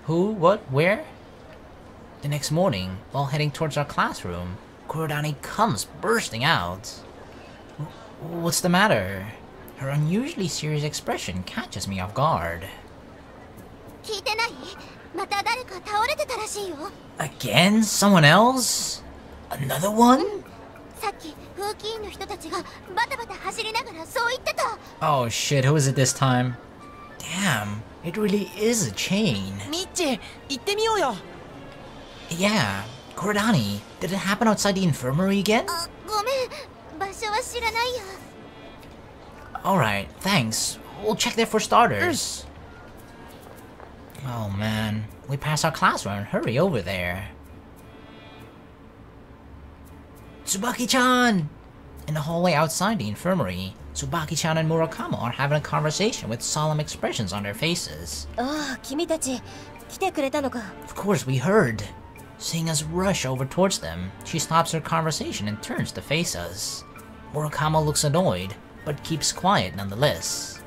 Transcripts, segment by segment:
Who? What? Where? The next morning, while heading towards our classroom, Kurodani comes bursting out. What's the matter? Her unusually serious expression catches me off guard. Again? Someone else? Another one? Oh shit, who is it this time? Damn, it really is a chain. Yeah, Kurodani, did it happen outside the infirmary again? Alright, thanks. We'll check there for starters. Oh man, we passed our class run. Hurry over there. Tsubaki-chan! In the hallway outside the infirmary, Tsubaki-chan and Murakamo are having a conversation with solemn expressions on their faces. Of course, we heard. Seeing us rush over towards them, she stops her conversation and turns to face us. Murakamo looks annoyed, but keeps quiet nonetheless.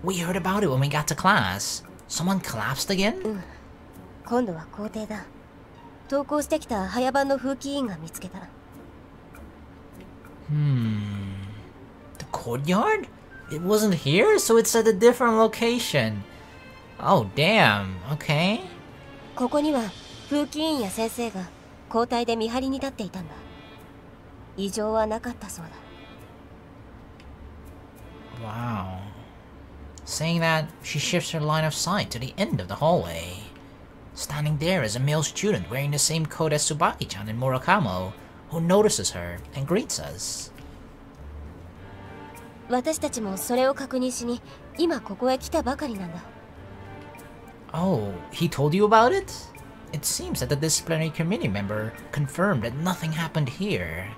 We heard about it when we got to class. Someone collapsed again? The courtyard? It wasn't here, so it's at a different location. Oh damn, okay. Wow. Saying that, she shifts her line of sight to the end of the hallway. Standing there is a male student wearing the same coat as Tsubaki-chan and Murakamo, who notices her and greets us. Oh, he told you about it? It seems that the disciplinary committee member confirmed that nothing happened here.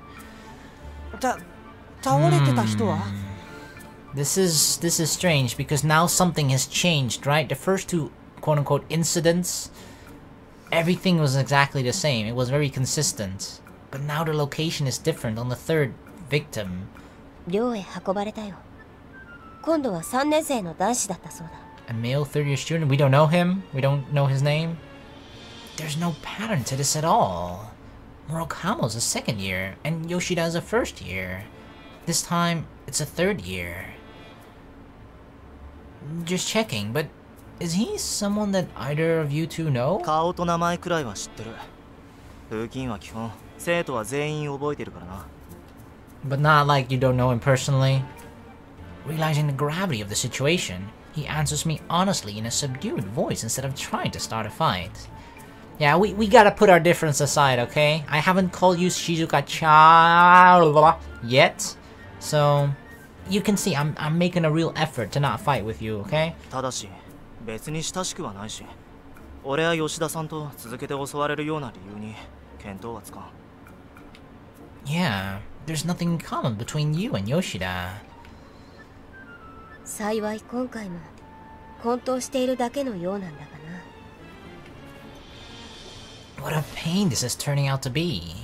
This is strange because now something has changed, right? The first two quote-unquote incidents, everything was exactly the same. It was very consistent. But now the location is different on the third victim. A male third-year student? We don't know him? We don't know his name? There's no pattern to this at all. Murakamo's a second year, and Yoshida's a first year. This time, it's a third year. Just checking, but is he someone that either of you two know? But not like you don't know him personally. Realizing the gravity of the situation, he answers me honestly in a subdued voice instead of trying to start a fight. Yeah, we gotta put our difference aside, okay? I haven't called you Shizuka-chan yet, so you can see I'm making a real effort to not fight with you, okay? Yeah, there's nothing in common between you and Yoshida. What a pain this is turning out to be.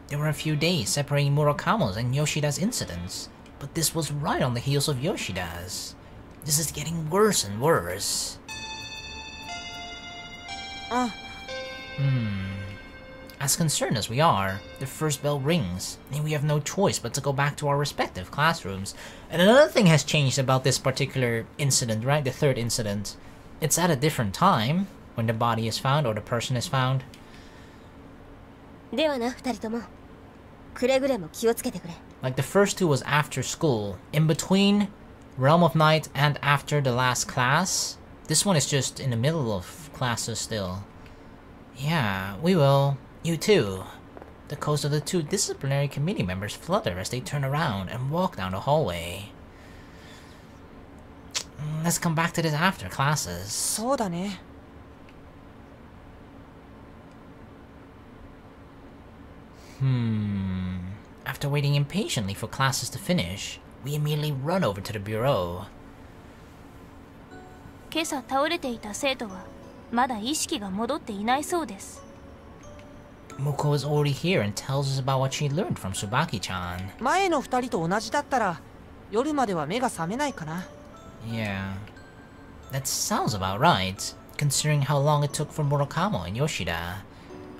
There were a few days separating Murakamo's and Yoshida's incidents, but this was right on the heels of Yoshida's. This is getting worse and worse. As concerned as we are, the first bell rings, and we have no choice but to go back to our respective classrooms. And another thing has changed about this particular incident, right? The third incident. It's at a different time when the body is found or the person is found. Like the first two was after school, in between Realm of Night and after the last class. This one is just in the middle of classes still. Yeah, we will. You too. The coats of the two disciplinary committee members flutter as they turn around and walk down the hallway. Let's come back to this after classes. After waiting impatiently for classes to finish, we immediately run over to the bureau. Muko is already here and tells us about what she learned from Tsubaki-chan. Yeah, that sounds about right. considering how long it took for Murakamo and Yoshida.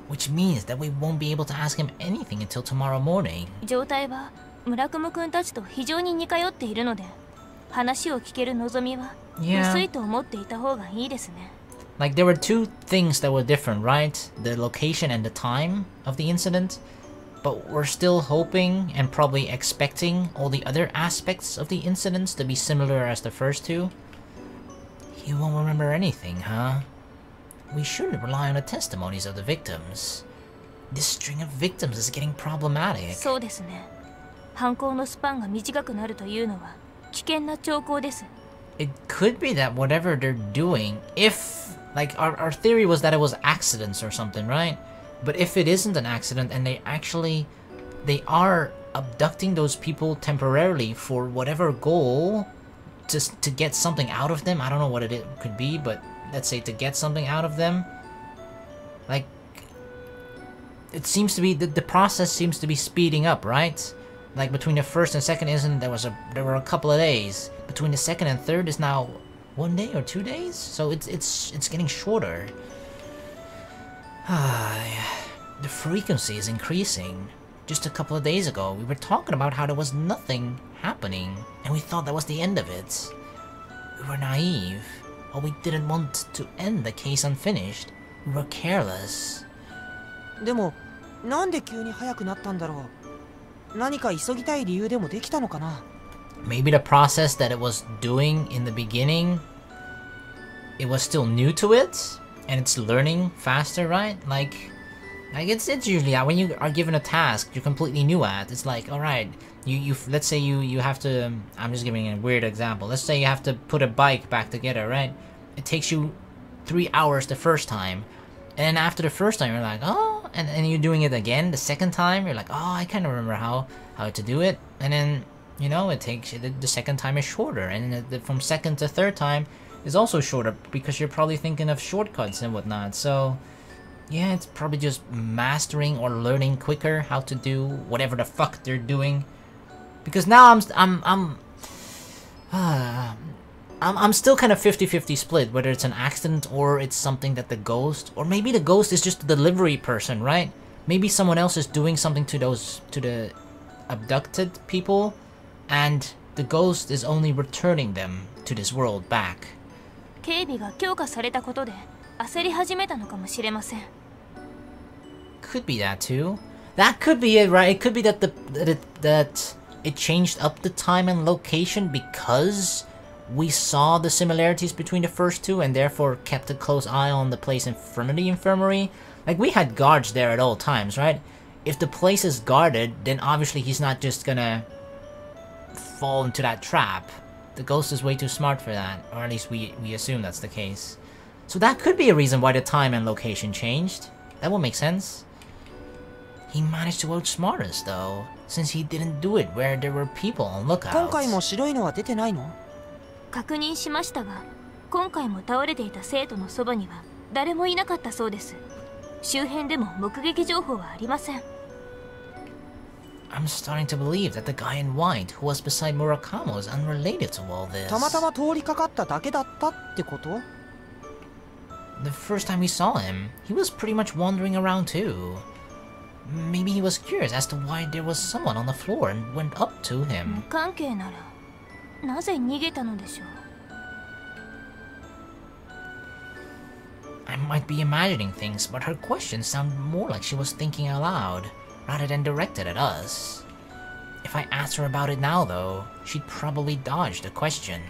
Which means that we won't be able to ask him anything until tomorrow morning. 状態は村雲くんたちと非常に似通っているので、話を聞ける望みは薄いと思っていた方がいいですね。Like there were two things that were different, right? The location and the time of the incident. But we're still hoping and probably expecting all the other aspects of the incidents to be similar as the first two. You won't remember anything, huh? We shouldn't rely on the testimonies of the victims. This string of victims is getting problematic. そうですね。犯行のスパンが短くなるというのは危険な兆候です。It could be that whatever they're doing, if like our theory was that it was accidents or something, right? But if it isn't an accident and they are abducting those people temporarily for whatever goal, just to get something out of them. I don't know what it could be, but let's say to get something out of them. Like, it seems to be, the process seems to be speeding up, right? Like between the first and second incident, there were a couple of days. Between the second and third is now 1 day or 2 days, so it's getting shorter. The frequency is increasing. Just a couple of days ago, we were talking about how there was nothing happening, and we thought that was the end of it. We were naive, or we didn't want to end the case unfinished. We were careless. でも、なんで急に早くなったんだろう。何か急ぎたい理由でもできたのかな。Maybe the process that it was doing in the beginning, it was still new to it, and it's learning faster, right? Like it's usually when you are given a task you're completely new at. It's like, all right, you let's say you have to. I'm just giving a weird example. Let's say you have to put a bike back together, right? It takes you 3 hours the first time, and then after the first time you're like, oh, and you're doing it again the second time. You're like, oh, I kind of remember how to do it, and then you know it takes the second time is shorter, and from second to third time is also shorter because you're probably thinking of shortcuts and whatnot. So yeah, it's probably just mastering or learning quicker how to do whatever the fuck they're doing. Because now I'm still kind of 50-50 split whether it's an accident or it's something that the ghost, or maybe the ghost is just the delivery person, right? Maybe someone else is doing something to the abducted people, and the ghost is only returning them to this world back. 警備が強化されたことで焦り始めたのかもしれません。Could be that too. That could be it, right? It could be that that it changed up the time and location because we saw the similarities between the first two and therefore kept a close eye on the place in front of the infirmary. Like, we had guards there at all times, right? If the place is guarded, then obviously he's not just gonna fall into that trap. The ghost is way too smart for that, or at least we assume that's the case. So that could be a reason why the time and location changed. That would make sense. He managed to outsmart us though, since he didn't do it where there were people on lookout. 今回も白いのは出てないの？確認しましたが、今回も倒れていた生徒のそばには誰もいなかったそうです。周辺でも目撃情報はありません。I'm starting to believe that the guy in white who was beside Murakamo is unrelated to all this. たまたま通りかかっただけだったってこと？ The first time we saw him, he was pretty much wandering around too. Maybe he was curious as to why there was someone on the floor and went up to him. 無関係なら、なぜ逃げたのでしょう。I might be imagining things, but her questions sound more like she was thinking out loud, rather than directed at us. If I asked her about it now, though, she'd probably dodge the question.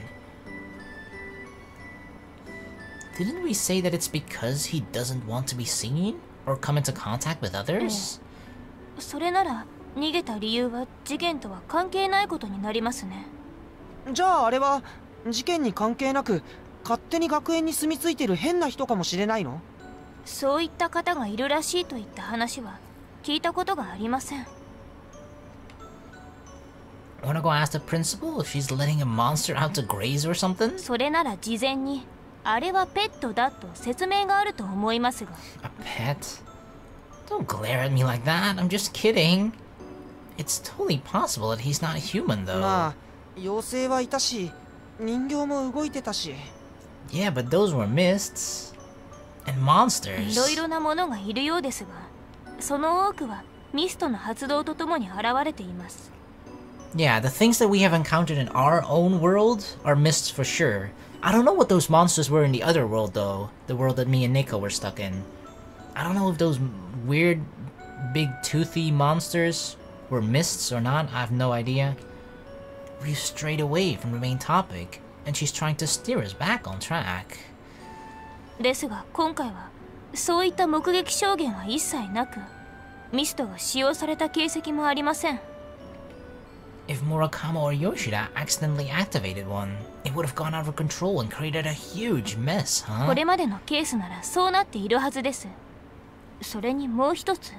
Didn't we say that it's because he doesn't want to be seen or come into contact with others? それなら逃げた理由は事件とは関係ないことになりますね。じゃああれは事件に関係なく勝手に学園に住み着いてる変な人かもしれないの？そういった方がいるらしいといった話は聞いたことがありません。Wanna go ask the principal if she's letting a monster out to graze or something? それなら事前にあれはペットだと説明があると思いますが。A pet? Don't glare at me like that. I'm just kidding. It's totally possible that he's not human, though. まあ、妖精はいたし、人形も動いてたし。Yeah, but those were mists. And monsters. いろいろなものがいるようですが、その多くはミストの発動とともに現れています。Yeah, the things that we have encountered in our own world are mists for sure. I don't know what those monsters were in the other world though, the world that me and Nico were stuck in. I don't know if those weird, big toothy monsters were mists or not, I have no idea. We've strayed away from the main topic, and she's trying to steer us back on track. ですが今回はそういった目撃証言は一切なく、ミストが使用された形跡もありません。If Murakama or Yoshida accidentally activated one, it would have gone out of control and created a huge mess, huh? これまでのケースならそうなっているはずです。それにもう一つ。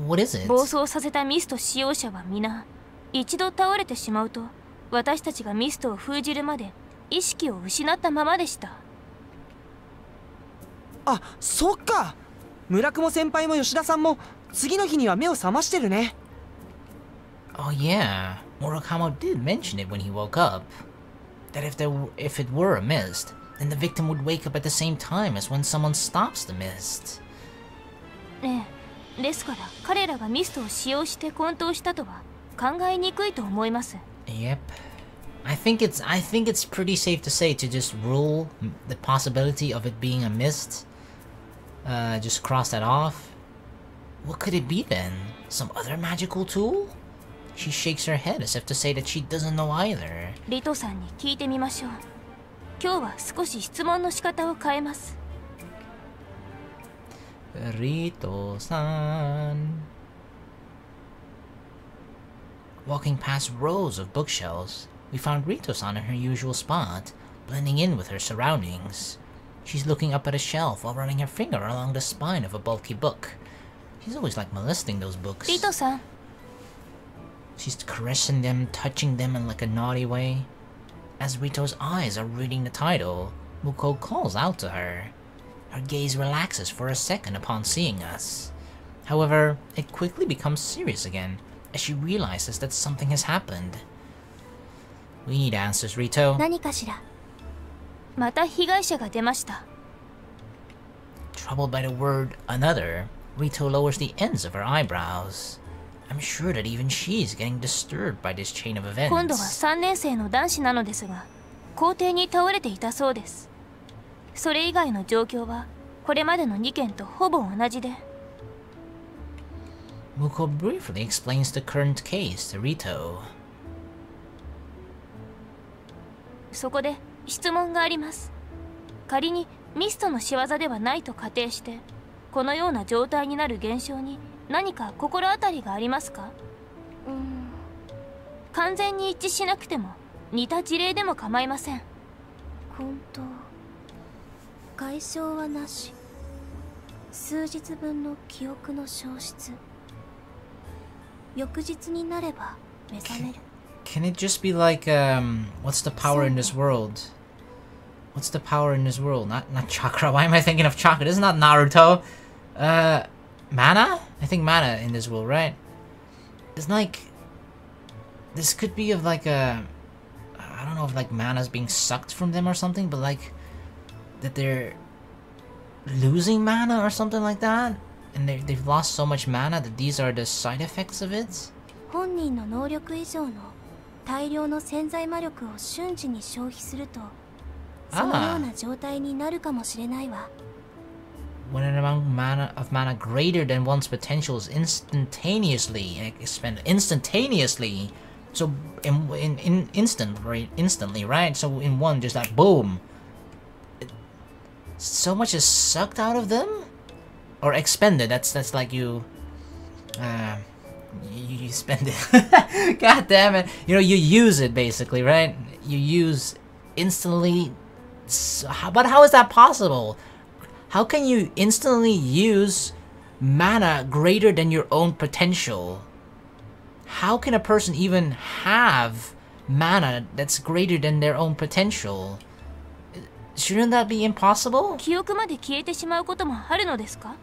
What is it? 暴走させたミスト使用者は皆、一度倒れてしまうと、私たちがミストを封じるまで意識を失ったままでした。あ、そっか。村雲先輩も吉田さんも次の日には目を覚ましてるね。Oh yeah, Murakama did mention it when he woke up. That if it were a mist, then the victim would wake up at the same time as when someone stops the mist. ですから彼らがミストを使用して混沌したとは考えにくいと思います。Yep. I think it's pretty safe to say to just rule the possibility of it being a mist. Just cross that off. What could it be then? Some other magical tool? She shakes her head as if to say that she doesn't know either. リトさんに聞いてみましょう。今日は少し質問の仕方を変えます。Rito-san. Walking past rows of bookshelves, we found Rito-san in her usual spot, blending in with her surroundings. She's looking up at a shelf while running her finger along the spine of a bulky book. She's always like molesting those books. リトさん。She's caressing them, touching them in like a naughty way. As Rito's eyes are reading the title, Muko calls out to her. Her gaze relaxes for a second upon seeing us. However, it quickly becomes serious again, as she realizes that something has happened. We need answers, Rito. 何かしら。また被害者が出ました。Troubled by the word another, Rito lowers the ends of her eyebrows. I'm sure that even she's getting disturbed by this chain of events. 今度は3年生の男子なのですが、校庭に倒れていたそうです。それ以外の状況はこれまでの2件とほぼ同じで。Muko briefly explains the current case to Rito. そこで質問があります。仮にミストの仕業ではないと仮定して、このような状態になる現象に何か心当たりがありますか？完全に一致しなくても似た事例でも構いません。混沌、外傷はなし、数日分の記憶の消失、翌日になれば目覚める。Can it just be like, what's the power in this world? What's the power in this world? Not chakra. Why am I thinking of chakra? This is not Naruto. Mana? I think mana in this world, right? It's like, this could be of like a, I don't know if like mana's being sucked from them or something, but like, that they're losing mana or something like that? And they've lost so much mana that these are the side effects of it? 本人の能力以上の大量の潜在魔力を瞬時に消費すると、そのような状態になるかもしれないわ。When an amount of mana greater than one's potential is instantaneously expended. Instantaneously! So, instantly, right? So in one, just like, boom! So much is sucked out of them? Or expended, that's like you spend it. God damn it. You know, you use it basically, right? You use instantly. But how is that possible? How can you instantly use mana greater than your own potential? How can a person even have mana that's greater than their own potential? Shouldn't that be impossible? 記憶まで消えてしまうこともあるのですか？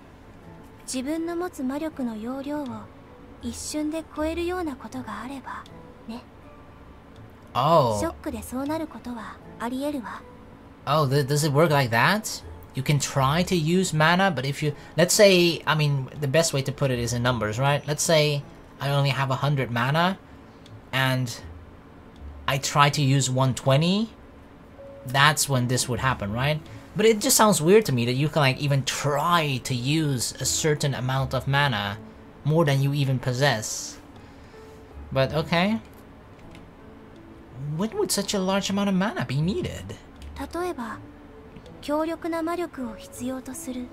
自分の持つ魔力の容量を一瞬で超えるようなことがあればね。Oh. ショックでそうなることはあり得るわ。Oh, does it work like that? You can try to use mana, but if you... Let's say... I mean, the best way to put it is in numbers, right? Let's say I only have 100 mana, and I try to use 120. That's when this would happen, right? But it just sounds weird to me that you can, like, even try to use a certain amount of mana, more than you even possess. But, okay. When would such a large amount of mana be needed? 例えば強力な魔力を必要とする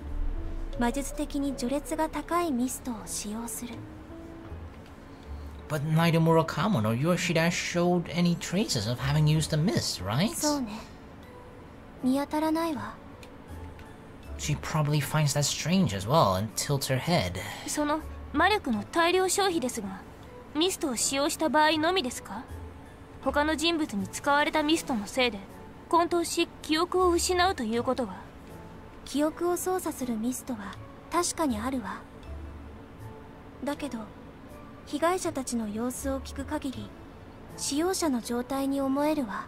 魔術的に序列が高いミストを使用する。 But neither Murakami nor Yoshida showed any traces of having used a mist, right? そうね。見当たらないわ。 She probably finds that strange as well and tilts her head. その魔力の大量消費ですが、ミストを使用した場合のみですか？他の人物に使われたミストのせいで混沌し記憶を失うということは？記憶を操作するミストは確かにあるわ。だけど被害者たちの様子を聞く限り使用者の状態に思えるわ。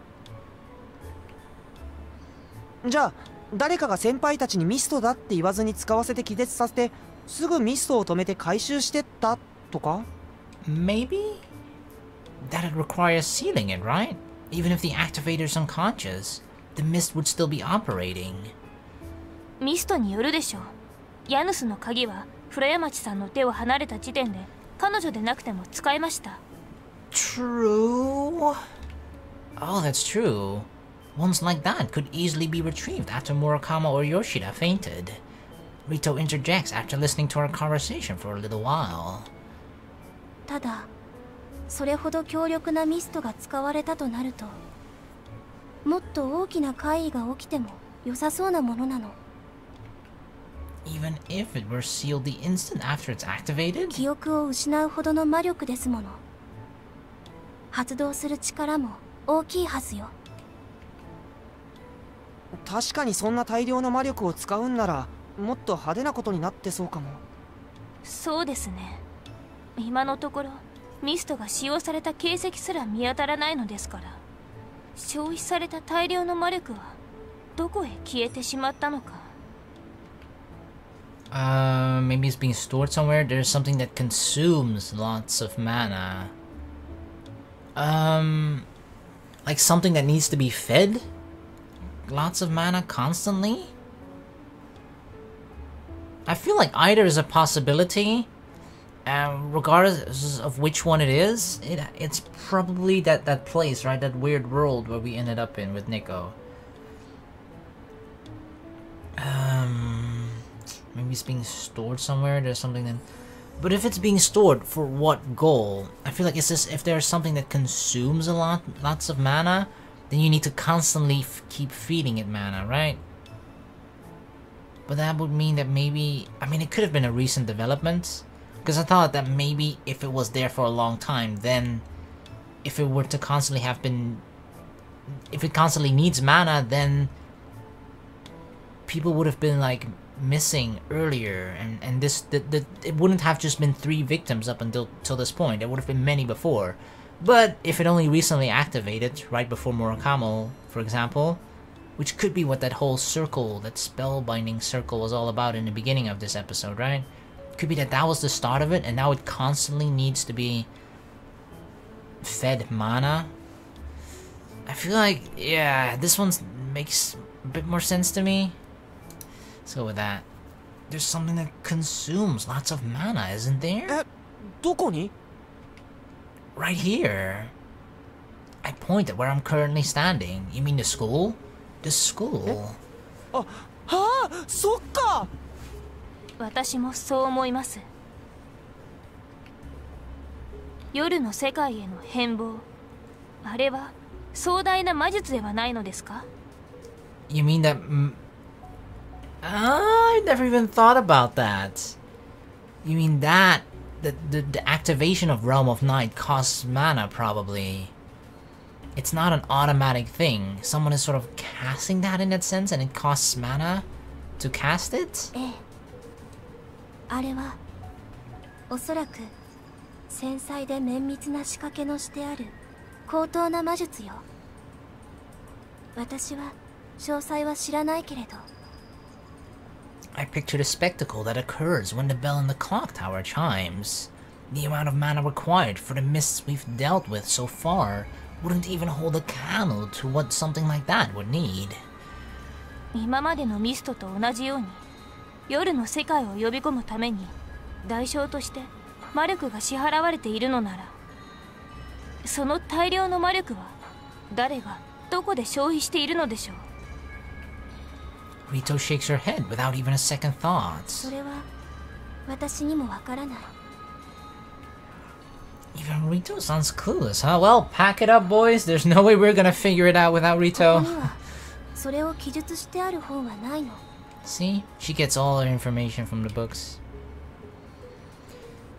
じゃあ誰かが先輩たちにミストだって言わずに使わせて気絶させてすぐミストを止めて回収してったとか？ Maybe? That'd require sealing it, right? Even if the activator's unconscious, the mist would still be operating. ミストによるでしょう。ヤヌスの鍵は古山町さんの手を離れた時点で彼女でなくても使えました。 True. Oh, that's true. Ones like that could easily be retrieved after Murakami or Yoshida fainted. Rito interjects after listening to our conversation for a little while. ただそれほど強力なミストが使われたとなるともっと大きな怪異が起きても良さそうなものなの。 Even if it were sealed the instant after it's activated? 記憶を失うほどの魔力ですもの。発動する力も大きいはずよ。確かにそんな大量の魔力を使うんならもっと派手なことになってそうかも。そうですね。今のところミストが使用された形跡すら見当たらないのですから、消費された大量の魔力はどこへ消えてしまったのか。Maybe it's being stored somewhere. There's something that consumes lots of mana. Like something that needs to be fed? Lots of mana constantly? I feel like either is a possibility. Regardless of which one it is, it's probably that place, right? That weird world where we ended up in with Nico. Maybe it's being stored somewhere. There's something that... But if it's being stored, for what goal? I feel like it's just if there's something that consumes lots of mana, then you need to constantly keep feeding it mana, right? But that would mean that maybe... I mean, it could have been a recent development. Because I thought that maybe if it was there for a long time, then if it were to constantly have been... If it constantly needs mana, then people would have been like missing earlier, and this it wouldn't have just been 3 victims up until this point. There would have been many before. But if it only recently activated, right before Murakami, for example, which could be what that whole circle, that spellbinding circle was all about in the beginning of this episode, right? Could be that was the start of it, and now it constantly needs to be fed mana. I feel like, yeah, this one makes a bit more sense to me. Let's go with that. There's something that consumes lots of mana, isn't there? どこに? Right here. I point at where I'm currently standing. You mean the school? The school. はあ、そっか。私もそう思います。夜の世界への変貌、あれは壮大な魔術ではないのですか? You mean that... I never even thought about that. You mean that the activation of Realm of Night costs mana, probably. It's not an automatic thing. Someone is sort of casting that in that sense, and it costs mana to cast it? ええ。あれはおそらく繊細で綿密な仕掛けのしてある高等な魔術よ。私は詳細は知らないけれど。 I picture the spectacle that occurs when the bell in the clock tower chimes. The amount of mana required for the mists we've dealt with so far wouldn't even hold a candle to what something like that would need. 今までのミストと同じように夜の世界を呼び込むために代償として魔力が支払われているのなら、その大量の魔力は誰がどこで消費しているのでしょう。 Rito shakes her head without even a second thought. それは私にもわからない。 Even Rito sounds clueless, huh? Well, pack it up, boys. There's no way we're gonna figure it out without こ Rito. こにはそれを記述してある本はないの。 See? She gets all her information from the books.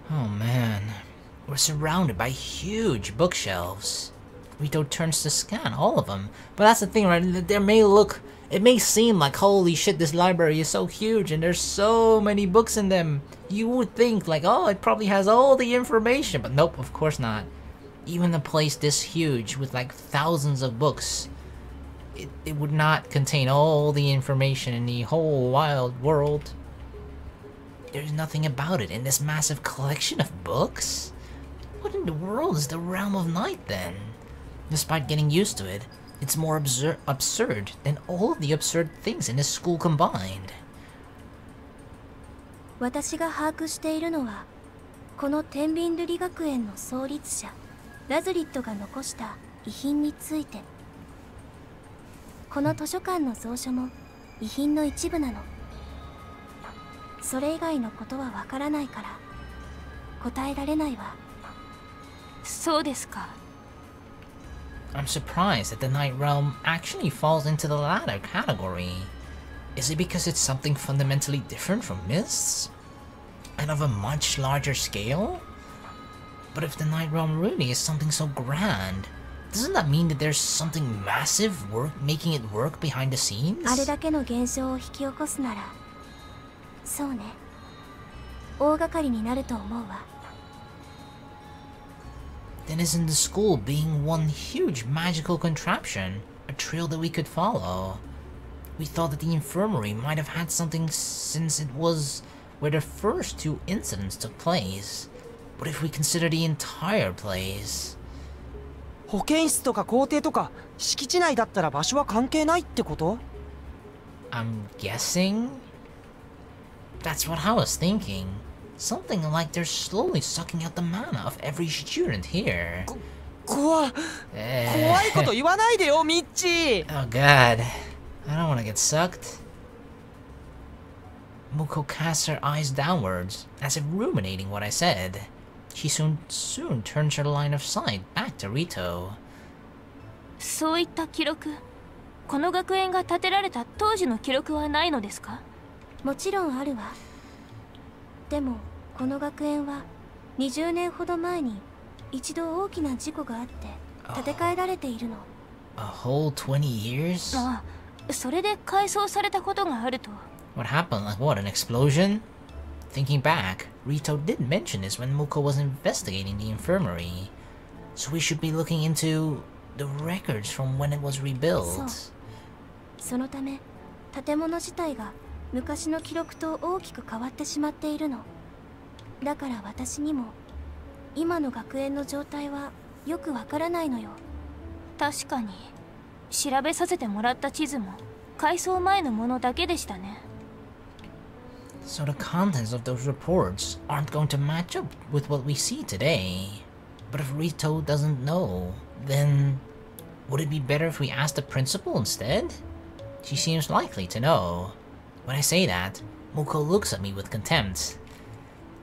Oh man. We're surrounded by huge bookshelves. Rito turns to scan all of them. But that's the thing, right? It may seem like, holy shit, this library is so huge and there's so many books in them. You would think like, oh, it probably has all the information. But nope, of course not. Even a place this huge with like thousands of books, it would not contain all the information in the whole wild world. There's nothing about it in this massive collection of books? What in the world is the realm of night then? Despite getting used to it, it's more absurd than all of the absurd things in this school combined. 私が把握しているのは、この天秤瑠璃学園の創立者ラズリットが残した遺品について。この図書館の蔵書も遺品の一部なの。それ以外のことはわからないから答えられないわ。そうですか。 I'm surprised that the Night Realm actually falls into the latter category. Is it because it's something fundamentally different from Mists? And of a much larger scale? But if the Night Realm really is something so grand, doesn't that mean that there's something massive making it work behind the scenes? あれだけの現象を引き起こすなら、そうね。大掛かりになると思うわ。 Then isn't the school being one huge magical contraption, a trail that we could follow? We thought that the infirmary might have had something since it was where the first two incidents took place. But if we consider the entire place... 保健室とか校庭とか敷地内だったら場所は関係ないってこと？ I'm guessing? That's what I was thinking. Something like they're slowly sucking out the mana of every student here. 怖いこと言わないでよ、ミッチー。 Oh god. I don't want to get sucked. Muko casts her eyes downwards, as if ruminating what I said. She soon turns her line of sight back to Rito. そういった記録、この学園が建てられた当時の記録はないのですか？もちろんあるわ。でもこの学園は20年ほど前に一度大きな事故があって建て替えられているの。A whole 20 years? ああ、それで改装されたことがあると。What happened? Like what, an explosion? Thinking back, Rito did mention this when Muko was investigating the infirmary. So we should be looking into the records from when it was rebuilt. そのため建物自体が昔の記録と大きく変わってしまっているの。だから私にも今の学園の状態はよくわからないのよ。確かに調べさせてもらった地図も改装前のものだけでしたね。So the contents of those reports aren't going to match up with what we see today. But if Rito doesn't know, then would it be better if we asked the principal instead? She seems likely to know. When I say that, Muko looks at me with contempt.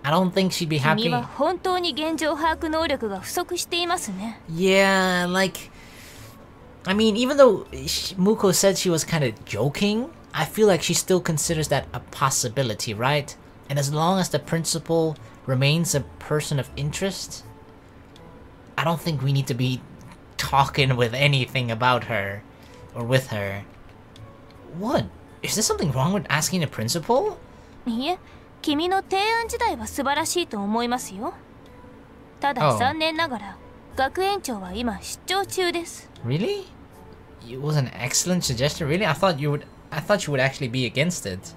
I don't think she'd be happy. 君は本当に現状把握能力が不足していますね。Yeah, like... I mean, even though Muko said she was kind of joking, I feel like she still considers that a possibility, right? And as long as the principal remains a person of interest, I don't think we need to be talking with anything about her or with her. What? Is there something wrong with asking the principal? いえ、君の提案自体は素晴らしいと思いますよ。ただ残念ながら学園長は今出張中です。 Really? It was an excellent suggestion, really? I thought you would actually be against it.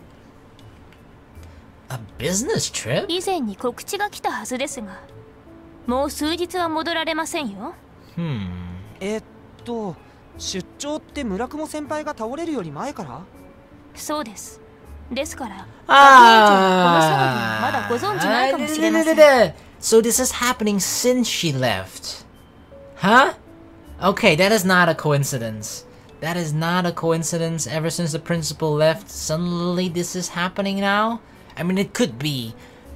A business trip? 以前に告知が来たはずですが、もう数日は戻られませんよ。出張って村雲先輩が倒れるより前から？そうです。ですから、学園長はこの騒ぎをまだご存知ないかもしれません。So this is happening since she left. Huh? Okay, that is not a coincidence. That is not a coincidence. Ever since the principal left, suddenly this is happening now? I mean, it could be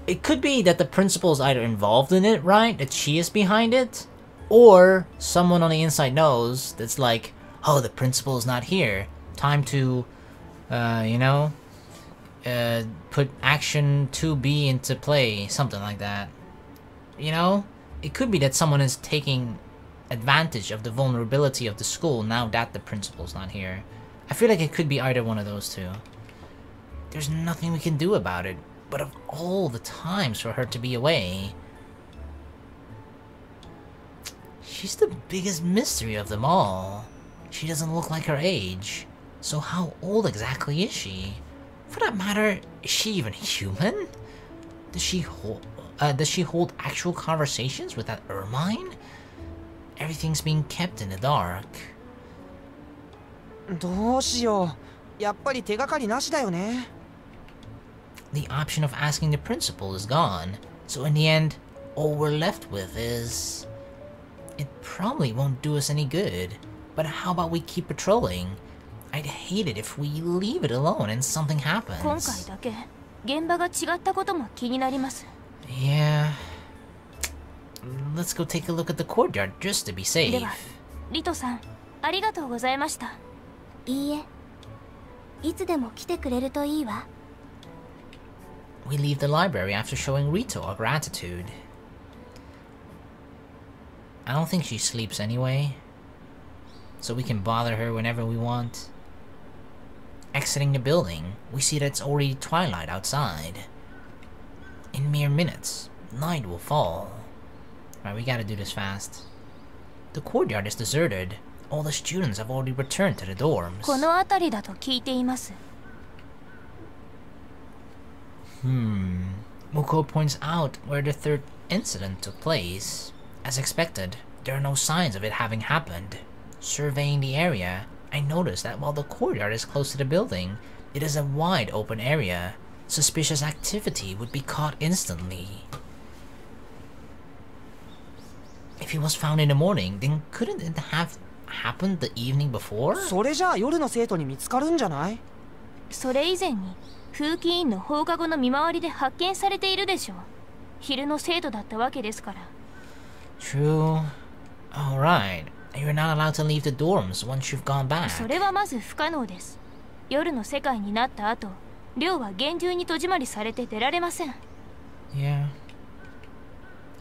that the principal is either involved in it, right? That she is behind it? Or someone on the inside knows that's like, oh, the principal is not here. Time to, put action 2B into play. Something like that. You know? It could be that someone is taking advantage of the vulnerability of the school now that the principal's not here. I feel like it could be either one of those two. There's nothing we can do about it, but of all the times for her to be away, she's the biggest mystery of them all. She doesn't look like her age, so how old exactly is she? For that matter, is she even human? Does she hold actual conversations with that Ermine? Everything's being kept in the dark. どうしよう。やっぱり手がかりなしだよね。The option of asking the principal is gone, so in the end, all we're left with is... It probably won't do us any good, but how about we keep patrolling? I'd hate it if we leave it alone and something 今 happens. 回だけ現場が違ったことも気になります。Yeah. Let's go take a look at the courtyard just to be で safe. は、リトさん、ありがとうございました。いいえ、いつでも来てくれるといいわ。We leave the library after showing Rito our gratitude. I don't think she sleeps anyway, so we can bother her whenever we want. Exiting the building, we see that it's already twilight outside. In mere minutes, night will fall. Right, we gotta do this fast. The courtyard is deserted. All the students have already returned to the dorms. この辺りだと聞いています。Muko points out where the third incident took place. As expected, there are no signs of it having happened. Surveying the area, I noticed that while the courtyard is close to the building, it is a wide open area. Suspicious activity would be caught instantly. If he was found in the morning, then couldn't it have happened the evening before? それじゃあ夜の生徒に見つかるんじゃない？それ以前に風紀委員の放課後の見回りで発見されているでしょう。昼の生徒だったわけですから。True. Alright. You're not allowed to leave the dorms once you've gone back. それはまず不可能です。夜の世界になった後、寮は厳重に戸締まりされて出られません。Yeah.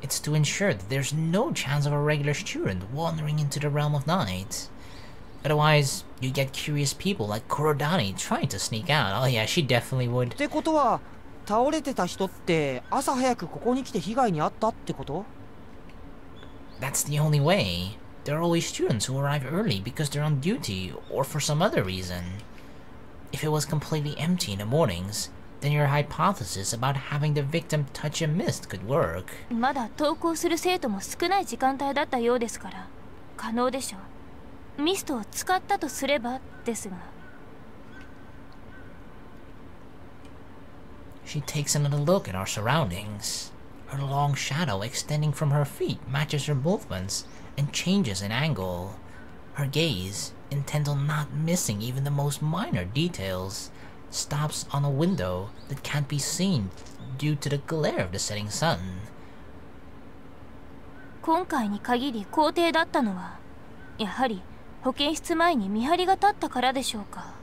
It's to ensure that there's no chance of a regular student wandering into the realm of night. Otherwise, you get curious people like Kurodani trying to sneak out. Oh yeah, she definitely would. ってことは、倒れてた人って朝早くここに来て被害に遭ったってこと？ That's the only way. There are always students who arrive early because they're on duty or for some other reason. If it was completely empty in the mornings, then your hypothesis about having the victim touch a mist could work. まだ登校する生徒も少ない時間帯だったようですから、可能でしょう。ミストを使ったとすればですが。She takes another look at our surroundings. Her long shadow extending from her feet matches her movements and changes in angle. Her gaze, intent on not missing even the most minor details, stops on a window that can't be seen due to the glare of the setting sun. 今回に限り校庭だったのは、やはり保健室前に見張りが立ったからでしょうか。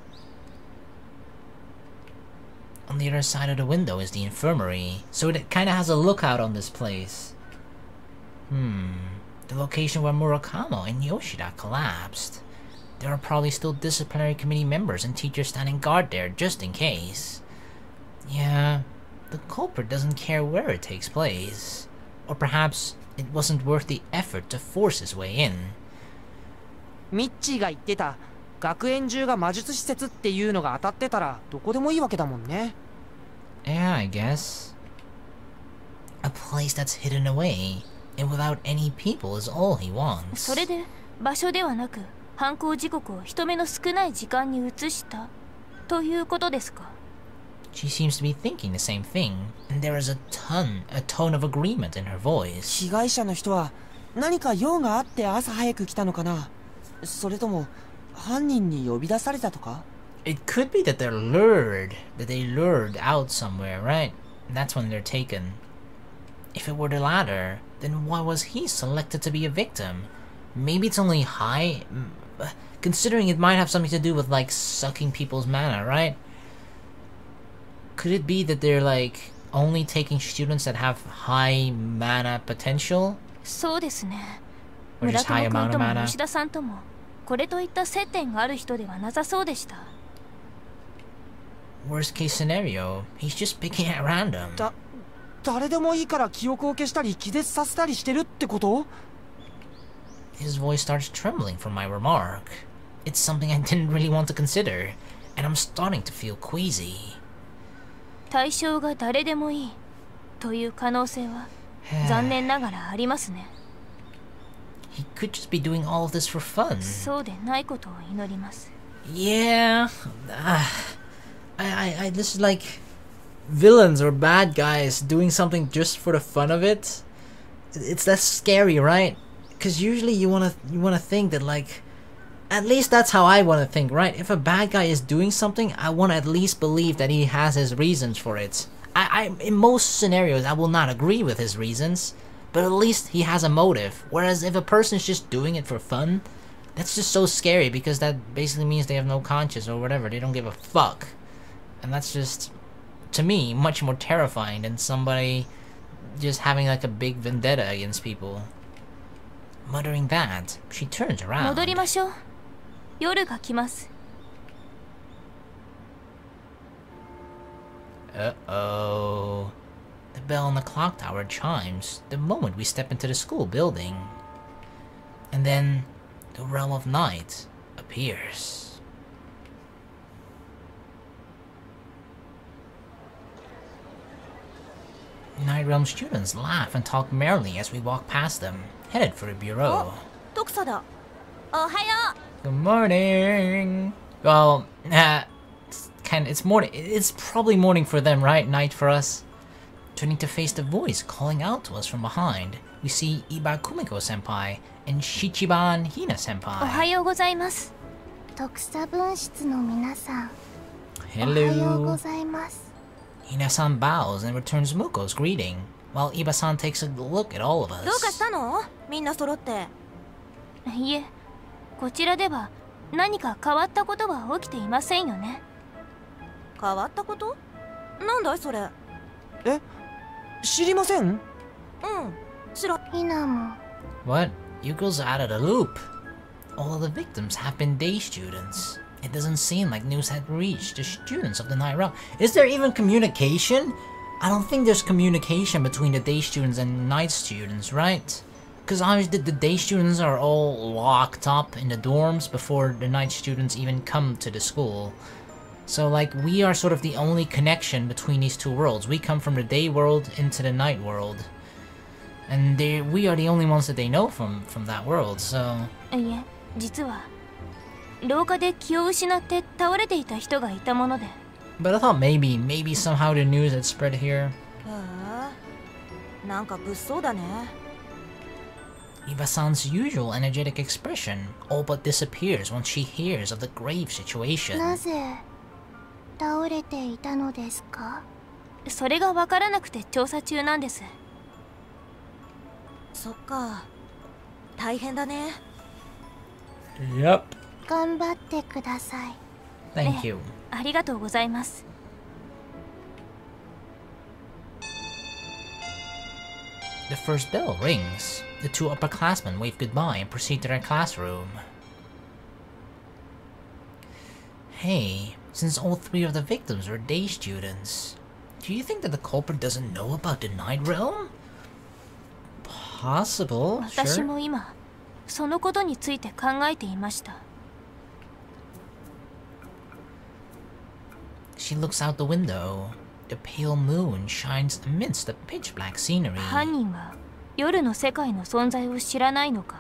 On the other side of the window is the infirmary, so it kinda has a lookout on this place. The location where Murakamo and Yoshida collapsed. There are probably still disciplinary committee members and teachers standing guard there just in case. Yeah, the culprit doesn't care where it takes place. Or perhaps it wasn't worth the effort to force his way in. ミッチーが言ってた学園中が魔術施設っていうのが当たってたらどこでもいいわけだもんね。Yeah, I guess. A place that's hidden away and without any people is all he wants. それで場所ではなく犯行時刻を人目の少ない時間に移したということですか？ She seems to be thinking the same thing, and there is a tone of agreement in her voice. 被害者の人は何か用があって朝早く来たのかな、それとも犯人に呼び出されたとか？ It could be that they lured out somewhere, right? And that's when they're taken. If it were the latter, then why was he selected to be a victim? Maybe it's only high, considering it might have something to do with like sucking people's mana, right? Could it be that they're like only taking students that have high mana potential? そうですね。 Or 村 just 友 high 君 amount と of も mana? 吉田さんともこれといった接点がある人ではなさそうでした。 Worst case scenario, he's just picking at random. 誰でもいいから記憶を消したり気絶させたりしてるってこと？ His voice starts trembling from my remark. It's something I didn't really want to consider, and I'm starting to feel queasy. 対象が誰でもいいという可能性は残念ながらありますね。 He could just be doing all of this for fun. そうでないことを祈ります。 Yeah, this is like villains or bad guys doing something just for the fun of it. It's less scary, right? Because usually you wanna think that like, at least that's how I wanna think, right? If a bad guy is doing something, I wanna at least believe that he has his reasons for it. In most scenarios, I will not agree with his reasons, but at least he has a motive. Whereas if a person's just doing it for fun, that's just so scary because that basically means they have no conscience or whatever. They don't give a fuck. And that's just, to me, much more terrifying than somebody just having like a big vendetta against people. Muttering that, she turns around. 戻りましょう。夜が来ます。 Uh-oh. The bell on the clock tower chimes the moment we step into the school building. And then, the realm of night appears. Night Realm students laugh and talk merrily as we walk past them, headed for the bureau. 徳佐だ。おはよ Good morning. Well, it's morning. It's probably morning for them, right? Night for us. Turning to face the voice calling out to us from behind, we see Iba Kumiko-senpai and Shichiban う。お Hina-senpai. はようございます。徳佐分室の皆さん、おはようご Hello. ざいます。 Hina-san bows and returns Muko's greeting, while Iba-san takes a look at all of どうか us. したの？みんな揃って。いえ、こちらでは何か変わったことは起きていませんよね。変わったこと？なんだいそれ？え、知りません？うん、知らん。ひなも What? Yuko's out of the loop. All of the victims have been day students. It doesn't seem like news had reached the students of the Night Realm. Is there even communication? I don't think there's communication between the day students and night students, right? Because obviously the day students are all locked up in the dorms before the night students even come to the school. So like we are sort of the only connection between these two worlds. We come from the day world into the night world. And we are the only ones that they know from that world, so... いえ、実は廊下で気を失って倒れていた人がいたもので。 But I thought maybe somehow the news had spread here. へえ、なんか物騒だね。Iba-san's usual energetic expression all but disappears when she hears of the grave situation. なぜ倒れていたのですか？それがわからなくて調査中なんです。そっか、大変だね。Yep. 頑張ってください。 Thank you. ありがとうございます。 The first bell rings. The two upperclassmen wave goodbye and proceed to their classroom. Hey, since all three of the victims were day students, do you think that the culprit doesn't know about the Night Realm? Possible, 私 sure. も今そのことについて考えていました。She looks out the window. The pale moon shines amidst the pitch-black scenery. 犯人は夜の世界の存在を知らないのか、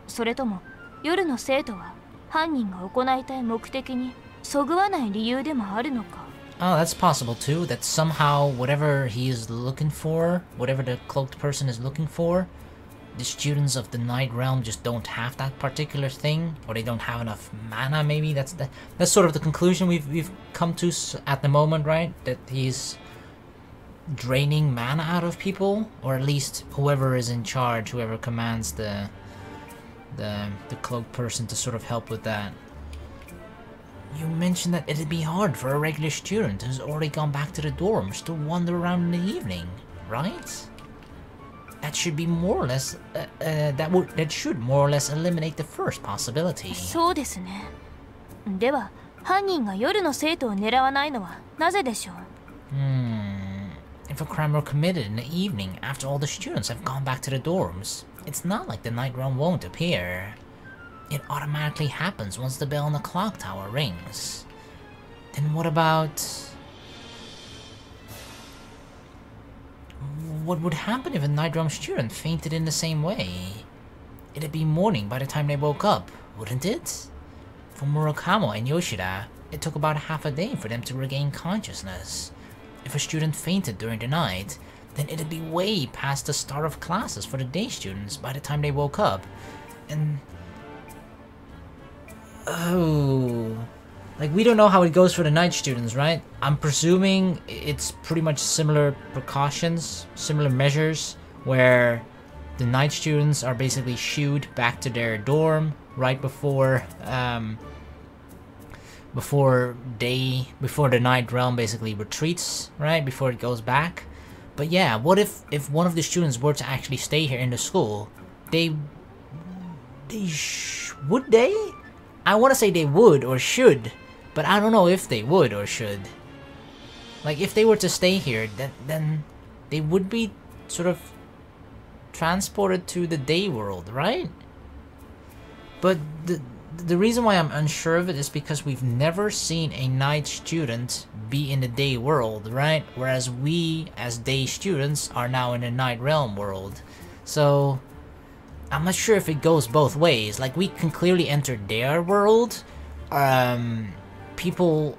それとも夜の生徒は犯人が行いたい目的にそぐわない理由でもあるのか。 Oh, that's possible too, that somehow whatever he is looking for, whatever the cloaked person is looking for, the students of the Night Realm just don't have that particular thing, or they don't have enough mana. Maybe that's sort of the conclusion we've come to at the moment, right? That he's draining mana out of people, or at least whoever is in charge, whoever commands the cloaked person to sort of help with that. You mentioned that it'd be hard for a regular student who's already gone back to the dorms to wander around in the evening, right? That should be more or less, that should more or less eliminate the first possibility. そうですね。では、犯人が夜の生徒を狙わないのはなぜでしょう？ If a crime were committed in the evening after all the students have gone back to the dorms, it's not like the Night Realm won't appear. It automatically happens once the bell on the clock tower rings. Then what about... What would happen if a Night Realm student fainted in the same way? It'd be morning by the time they woke up, wouldn't it? For Murakamo and Yoshida, it took about half a day for them to regain consciousness. If a student fainted during the night, then it'd be way past the start of classes for the day students by the time they woke up. And... Oh... Like, we don't know how it goes for the night students, right? I'm presuming it's pretty much similar precautions, similar measures, where the night students are basically shooed back to their dorm right before the Night Realm basically retreats, right? Before it goes back. But yeah, what if one of the students were to actually stay here in the school? Would they? I want to say they would or should, but I don't know if they would or should. Like, if they were to stay here, then they would be sort of transported to the day world, right? But the reason why I'm unsure of it is because we've never seen a night student be in the day world, right? Whereas we, as day students, are now in the Night Realm world. So, I'm not sure if it goes both ways. Like, we can clearly enter their world. People,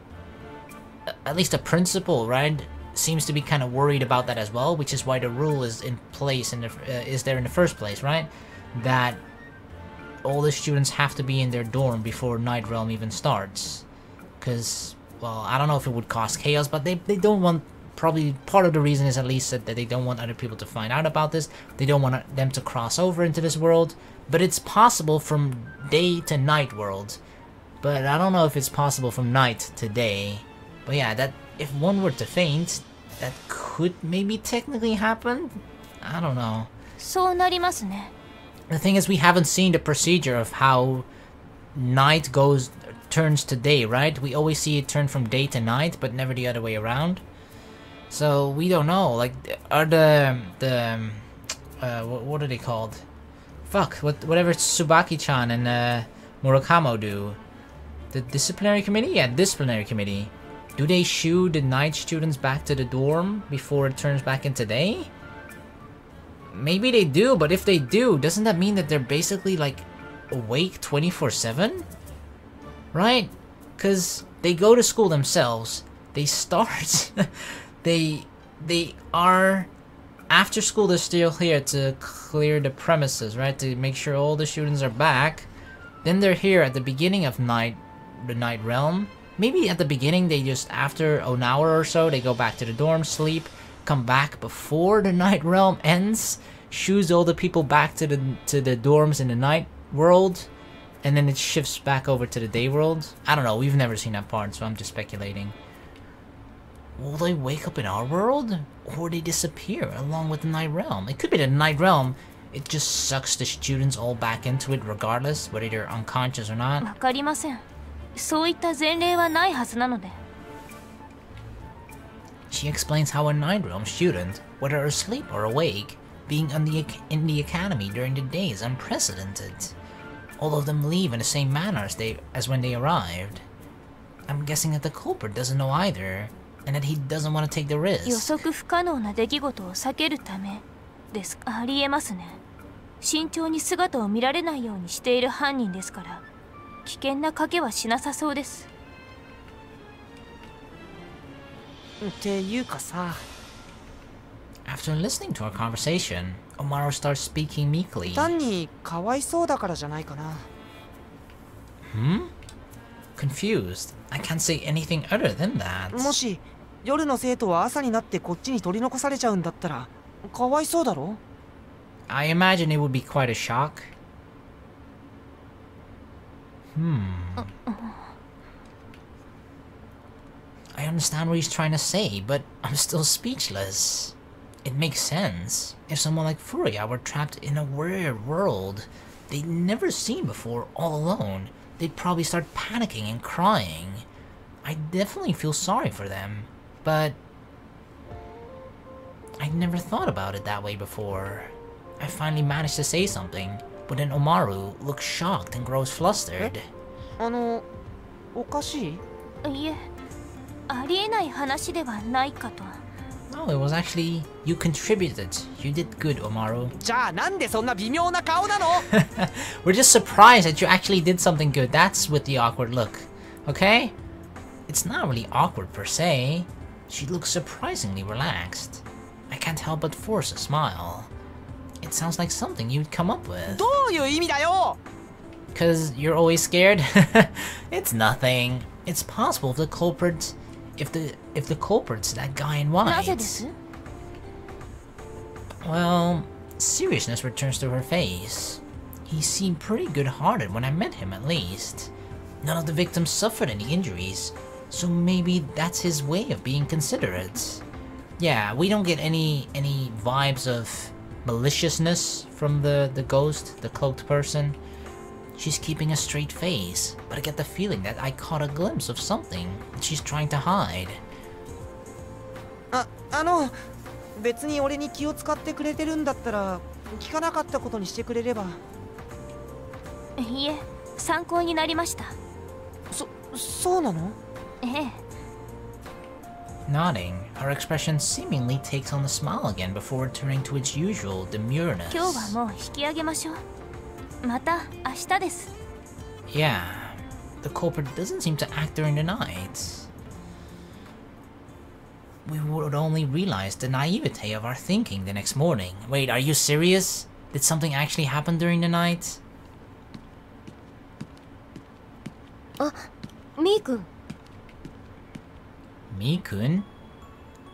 at least the principal, right, seems to be kind of worried about that as well, which is why the rule is in place is there in the first place, right? That all the students have to be in their dorm before Night Realm even starts. Because, well, I don't know if it would cause chaos, but they don't want, probably part of the reason is at least that they don't want other people to find out about this. They don't want them to cross over into this world. But it's possible from day to night world. But I don't know if it's possible from night to day. But yeah, that if one were to faint, that could maybe technically happen? I don't know. そうなりますね。 The thing is, we haven't seen the procedure of how night turns to day, right? We always see it turn from day to night, but never the other way around. So we don't know. Like, are what are they called? Fuck, whatever Tsubaki-chan and Murakamo do. The disciplinary committee? Yeah, disciplinary committee. Do they shoo the night students back to the dorm before it turns back into day? Maybe they do, but if they do, doesn't that mean that they're basically, like, awake 24/7? Right? Because they go to school themselves, they start, they are, after school they're still here to clear the premises, right? To make sure all the students are back. Then they're here at the beginning of the Night Realm. Maybe at the beginning they just, after an hour or so, they go back to the dorm, sleep, come back before the Night Realm ends, shoos all the people back to the dorms in the night world, and then it shifts back over to the day world. I don't know, we've never seen that part, so I'm just speculating. Will they wake up in our world? Or they disappear along with the Night Realm? It could be the Night Realm, it just sucks the students all back into it regardless, whether they're unconscious or not. わかりません。そういった前例はないはずなので。 She explains how a Night Realm student, whether asleep or awake, being in the academy during the day is unprecedented. All of them leave in the same manner as when they arrived. I'm guessing that the culprit doesn't know either, and that he doesn't want to take the 予 risk. 測不可能な出来事を避けるためですか。ありえますね。慎重に姿を見られないようにしている犯人ですから、危険な賭けはしなさそうです。っていうかさ、 After listening to our conversation, Omaru starts speaking meekly. 単にかわいそうだからじゃないかな。Confused. I can't say anything other than that. もし夜の生徒は朝になってこっちに取り残されちゃうんだったらかわいそうだろ。 I imagine it would be quite a shock. I understand what he's trying to say, but I'm still speechless. It makes sense. If someone like Furia were trapped in a weird world they'd never seen before all alone, they'd probably start panicking and crying. I definitely feel sorry for them, but I'd never thought about it that way before. I finally managed to say something, but then Omaru looks shocked and grows flustered. おかしい？いえ、ありえない話ではないかと。 No, it was actually... You contributed. You did good, Omaru. じゃあなんでそんな微妙な顔なの？ We're just surprised that you actually did something good. That's with the awkward look. Okay? It's not really awkward per se. She looks surprisingly relaxed. I can't help but force a smile. It sounds like something you'd come up with. どういう意味だよ？ Cause you're always scared? It's nothing. It's possible if the culprit... If the culprit's that guy in なぜ white. です？ Well, seriousness returns to her face. He seemed pretty good-hearted when I met him, at least. None of the victims suffered any injuries, so maybe that's his way of being considerate. Yeah, we don't get any vibes of maliciousness from the ghost, the cloaked person. She's keeping a straight face, but I get the feeling that I caught a glimpse of something that she's trying to hide. 別に俺に気を使ってくれてるんだったら聞かなかったことにしてくれれば。いえ、参考になりました。そうなの？ええ。 Nodding, her expression seemingly takes on a smile again before returning to its usual demureness. 今日はもう引き上げましょう。また明日です。 Yeah, the culprit doesn't seem to act during the night. We would only realize the naivete of our thinking the next morning. Wait, are you serious? Did something actually happen during the night? あ、みーくん。 Mi-kun?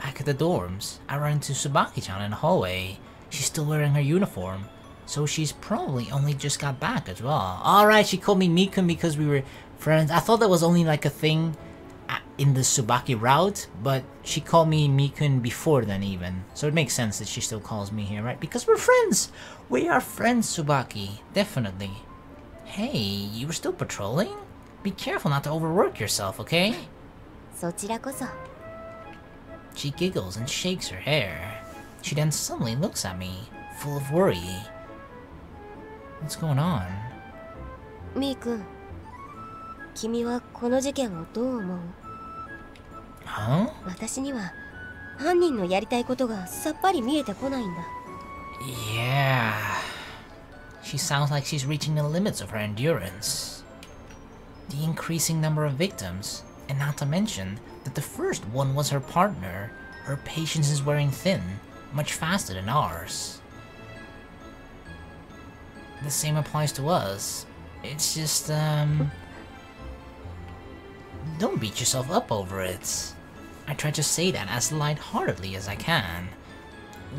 Back at the dorms, I run into Tsubaki-chan in the hallway. She's still wearing her uniform, so she's probably only just got back as well. Alright, she called me Mi-kun because we were friends. I thought that was only like a thing in the Tsubaki route, but she called me Mi-kun before then even. So it makes sense that she still calls me here, right? Because we're friends! We are friends, Tsubaki. Definitely. Hey, you were still patrolling? Be careful not to overwork yourself, okay? そちらこそ。 She giggles and shakes her hair. She then suddenly looks at me, full of worry. What's going on? みーくん、君はこの事件をどう思う？ Huh? 私には犯人のやりたいことがさっぱり見えてこないんだ。 Yeah. She sounds like she's reaching the limits of her endurance. The increasing number of victims, and not to mention that the first one was her partner. Her patience is wearing thin, much faster than ours. The same applies to us. It's just, don't beat yourself up over it. I try to say that as lightheartedly as I can.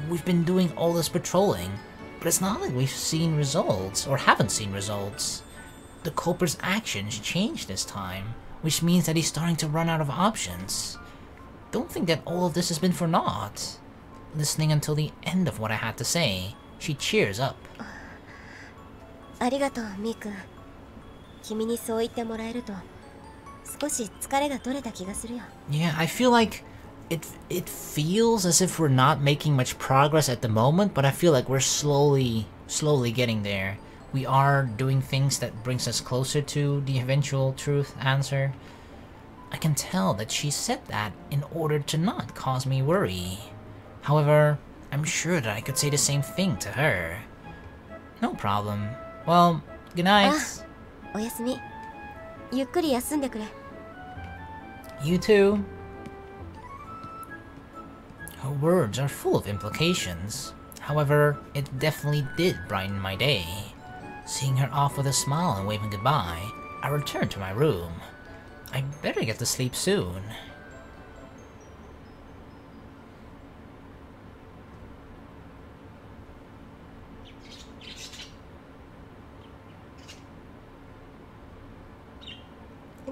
We've been doing all this patrolling, but it's not like we've seen results, or haven't seen results. The culprit's actions changed this time, which means that he's starting to run out of options. Don't think that all of this has been for naught. Listening until the end of what I had to say, she cheers up. ありがとう、みーくん。君にそう言ってもらえると少し疲れが取れた気がするよ。 Yeah, I feel like it feels as if we're not making much progress at the moment, but I feel like we're slowly getting there. We are doing things that brings us closer to the eventual truth answer. I can tell that she said that in order to not cause me worry. However, I'm sure that I could say the same thing to her. No problem. Well, good night. おやすみ。ゆっくり休んでくれ。You too. Her words are full of implications. However, it definitely did brighten my day. Seeing her off with a smile and waving goodbye, I returned to my room. I better get to sleep soon.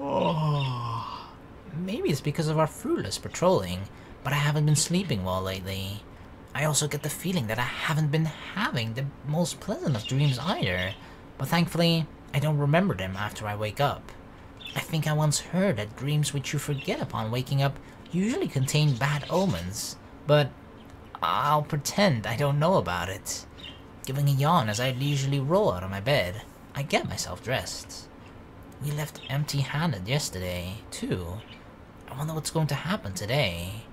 Oh, maybe it's because of our fruitless patrolling, but I haven't been sleeping well lately. I also get the feeling that I haven't been having the most pleasant of dreams either, but thankfully, I don't remember them after I wake up. I think I once heard that dreams which you forget upon waking up usually contain bad omens, but I'll pretend I don't know about it. Giving a yawn as I leisurely roll out of my bed, I get myself dressed. We left empty-handed yesterday, too. I wonder what's going to happen today.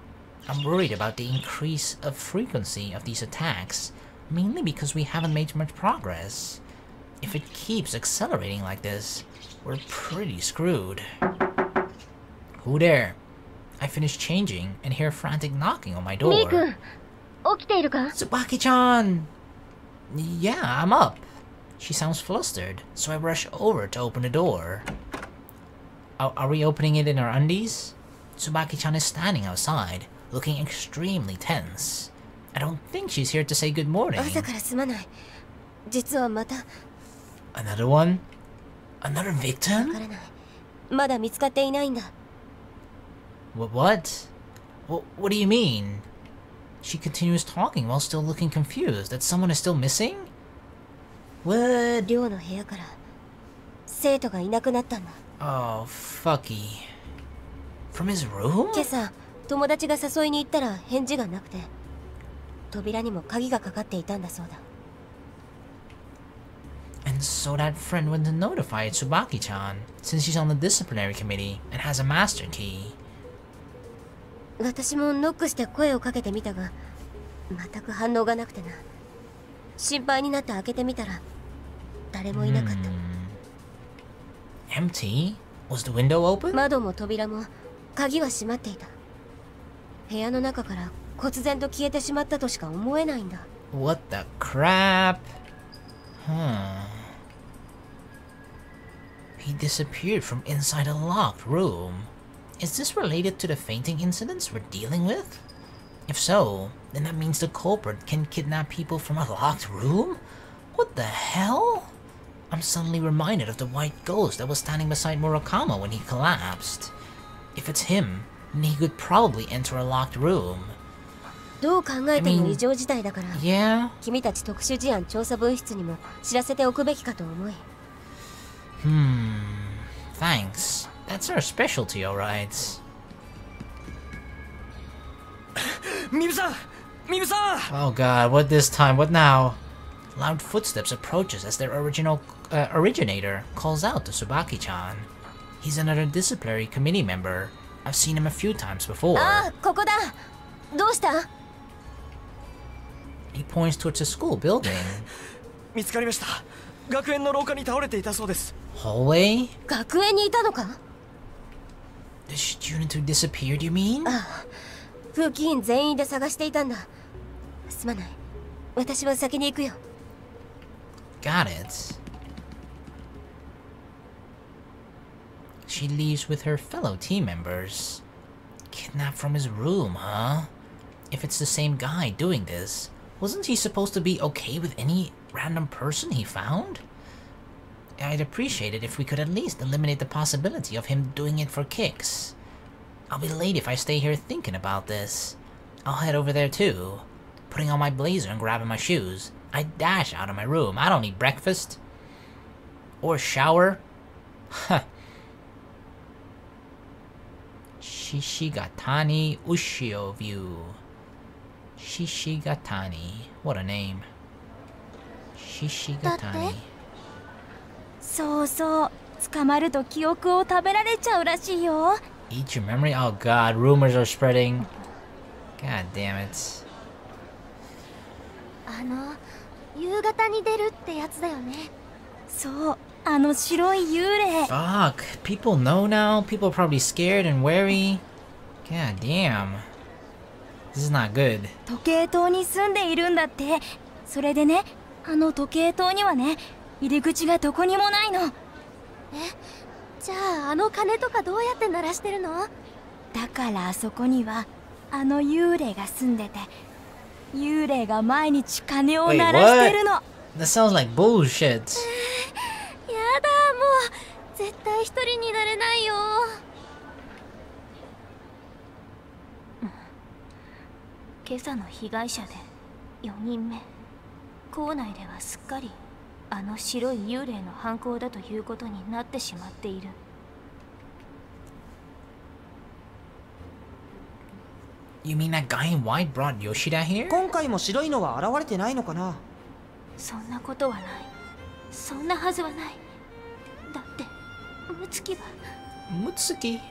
I'm worried about the increase of frequency of these attacks, mainly because we haven't made much progress. If it keeps accelerating like this, we're pretty screwed. Who there? I finish changing and hear frantic knocking on my door. Miku! 起きているか? Tsubaki-chan! Yeah, I'm up. She sounds flustered, so I rush over to open the door. Are we opening it in our undies? Tsubaki-chan is standing outside, looking extremely tense. I don't think she's here to say good morning. 朝からすまない。実はまた。Another one? Another victim? わからない。まだ見つかっていないんだ。What? What do you mean? She continues talking while still looking confused that someone is still missing? What? 寮の部屋から生徒がいなくなったんだ。Oh, fucky. From his room? 今朝、友達が誘いに行ったら返事がなくて、扉にも鍵がかかっていたんだそうだ。And so that friend went to notify Tsubaki-chan, since she's on the disciplinary committee and has a master key. 私もノックして声をかけてみたが、全く反応がなくてな。心配になって開けてみたら、誰もいなかった。Empty? Was the window open? 窓も扉も鍵は閉まっていた。部屋の中から忽然と消えてしまったとしか思えないんだ。What the crap? He disappeared from inside a locked room. Is this related to the fainting incidents we're dealing with? If so, then that means the culprit can kidnap people from a locked room? What the hell? I'm suddenly reminded of the white ghost that was standing beside Murakama when he collapsed. If it's him, then he could probably enter a locked room. どう考えても異常事態だから、Yeah? 君たち特殊事案調査分室にも知らせておくべきかと思い。Thanks. That's our specialty, alright. Miru-san! Miru-san! Oh god, what this time? What now? Loud footsteps approaches as their originator calls out to Tsubaki-chan. He's another disciplinary committee member. I've seen him a few times before. ああ、ここだ。どうした? He points towards the school building. 見つかりました。学園の廊下に倒れていたそうです。Hallway? 学園にいたのか? The student who disappeared, you mean? ああ、風紀委員全員で探していたんだ。すまない。私は先に行くよ。Got it. She leaves with her fellow team members. Kidnapped from his room, huh? If it's the same guy doing this, wasn't he supposed to be okay with any random person he found? I'd appreciate it if we could at least eliminate the possibility of him doing it for kicks. I'll be late if I stay here thinking about this. I'll head over there too. Putting on my blazer and grabbing my shoes, I dash out of my room. I don't need breakfast. Or shower. Huh. Shishigatani Ushio View. Shishigatani. What a name. Shishigatani. そうそう、捕まると記憶を食べられちゃうらしいよ。Eat your memory? Oh god, rumors are spreading. God damn it. 夕方に出るってやつだよね。そう、白い幽霊。 Fuck, people know now? People are probably scared and wary. God damn. This is not good. 時計塔に住んでいるんだって。それでね、時計塔にはね、入り口がどこにもないの。じゃあ鐘とかどうやって鳴らしてるの？だからあそこには幽霊が住んでて、幽霊が毎日鐘を鳴らしてるの。 That sounds like bullshit. やだ、もう絶対一人になれないよ。今朝の被害者で4人目。校内ではすっかり白い幽霊の犯行だということになってしまっている。You mean that guy in white brought Yoshida here? 今回も白いのは現れてないのかな？そんなことはない。そんなはずはない。だってムツキはMutsuki?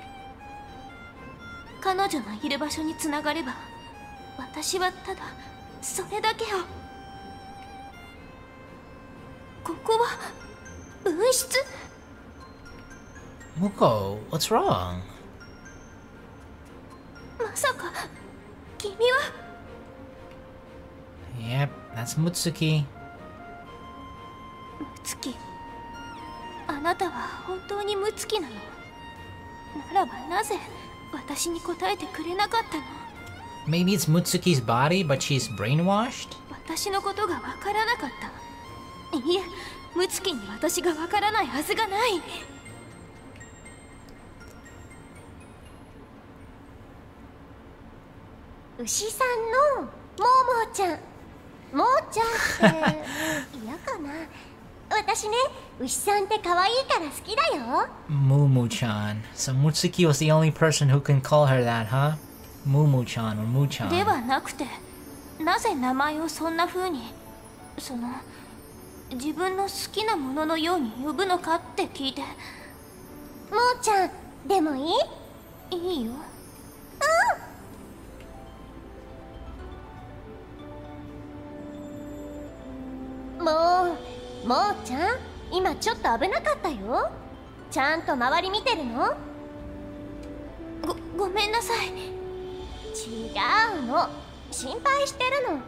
彼女のいる場所につながれば、私はただそれだけを。ここは分室？ Muko, what's wrong? まさか君は？ Yep, that's Mutsuki. ムツキ、あなたは本当にムツキなの？ならばなぜ私に答えてくれなかったの？ Maybe it's Mutsuki's body, but she's brainwashed? 私のことがわからなかった。いえ、ムツキに私がわからないはずがない。牛さんのももちゃん。もーちゃんって嫌かな？私ね、牛さんって可愛いから好きだよ。Moo-Chan. So Mutsuki was the only person who can call her that, huh? Moo-Chan or Moo-Chan. ではなくて、なぜ名前をそんな風に、自分の好きなもののように呼ぶのかって聞いて。もーちゃん、でもいい？いいよ。もーちゃん、今ちょっと危なかったよ。ちゃんと周り見てるの？ごめんなさい。違うの、心配してるの。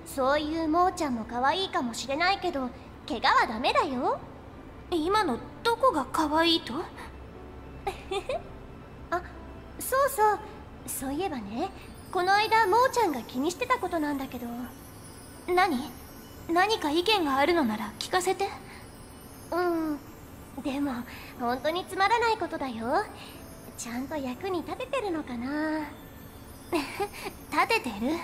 そういうもーちゃんも可愛いかもしれないけど、怪我はダメだよ。今のどこが可愛いと？あ、そういえばね、この間もーちゃんが気にしてたことなんだけど。何か意見があるのなら聞かせて。でも本当につまらないことだよ。ちゃんと役に立ててるのかな？立ててる？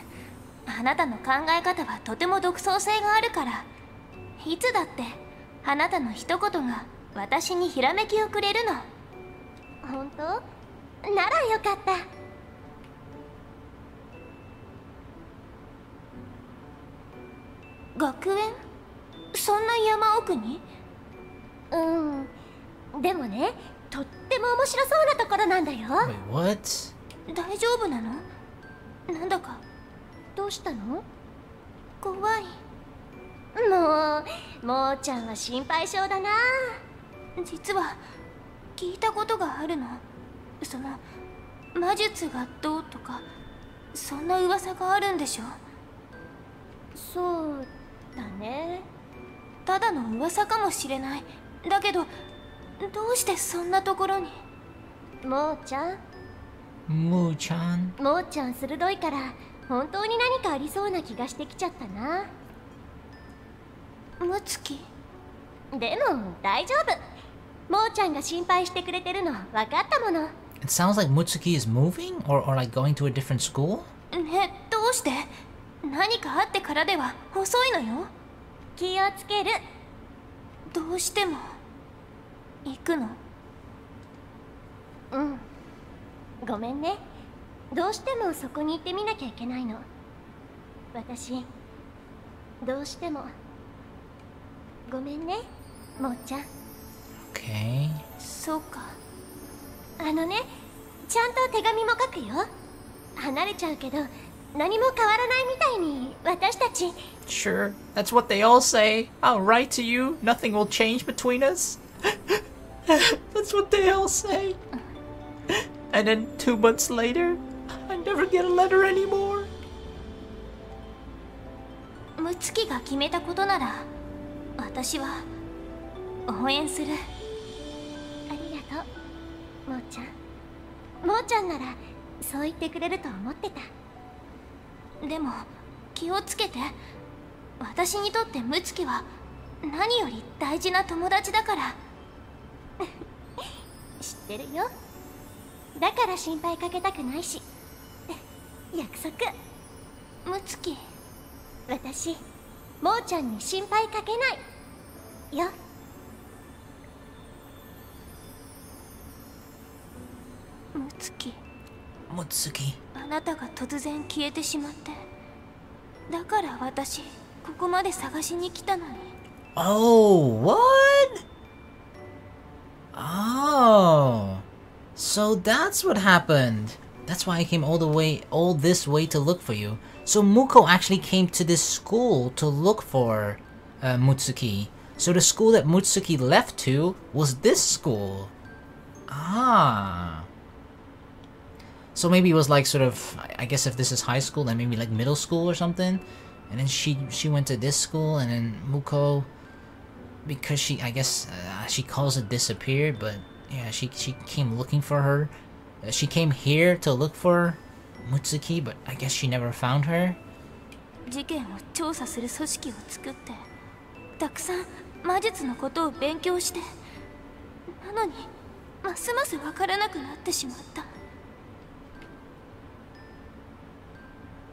あなたの考え方はとても独創性があるから、いつだってあなたの一言が私にひらめきをくれるの。本当？ならよかった。学園？そんな山奥に？でもね、とっても面白そうなところなんだよ。 Wait, what? 大丈夫なの？なんだかどうしたの？怖い。もーちゃんは心配性だな。実は聞いたことがあるの。魔術がどうとか、そんな噂があるんでしょ？そうだね。ただの噂かもしれない。だけどどうしてそんなところに？もーちゃん、Moo-Chan? もーちゃん鋭いから本当に何かありそうな気がしてきちゃったな。ムツキ？でも大丈夫。もーちゃんが心配してくれてるの分かったもの。 It sounds like Mutsuki is moving or like going to a different school? ね、どうして？何かあってからでは遅いのよ。気をつける。どうしても行くの？ごめんね。どうしてもそこに行ってみなきゃいけないの。私どうしてもごめんね、もーちゃん。 Okay. そうか。あのね、ちゃんと手紙も書くよ。離れちゃうけど何も変わらないみたいに私たち。 Sure, that's what they all say. I'll write to you. Nothing will change between us. That's what they all say. And then 2 months later, I never get a letter anymore. ムツキが決めたことなら私は応援する。ありがとう、もーちゃん。もーちゃんならそう言ってくれると思ってた。でも気をつけて。私にとってムツキは何より大事な友達だから。知ってるよ。だから心配かけたくないし。約束。ムツキ、私もーちゃんに心配かけないよ。ムツキ、Mutsuki. あなたが突然消えてしまって、だから私ここまで探しに来たのに。 Oh, what? Oh. So that's what happened. That's why I came all this way to look for you. So Muko actually came to this school to look for Mutsuki. So the school that Mutsuki left to was this school. Ah. So maybe it was like sort of, I guess if this is high school, then maybe like middle school or something. And then she went to this school, and then Muko, because she, I guess she calls it disappeared, but yeah, she came looking for her. She came here to look for Mutsuki, but I guess she never found her. 事件を調査する組織を作って、たくさん魔術のことを勉強して、なのにますますわからなくなってしまった。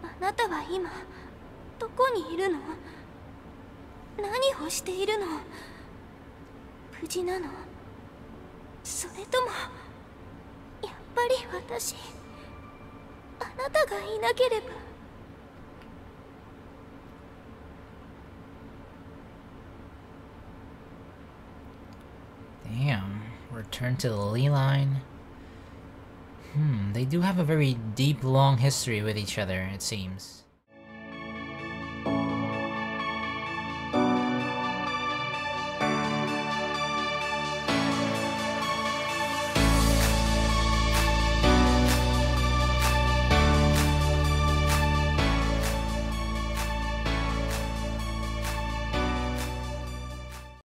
あなたは今どこにいるの？何をしているの？無事なの？それともやっぱり私、あなたがいなければ。Damn. Return to the Ley-Line. They do have a very deep, long history with each other, it seems.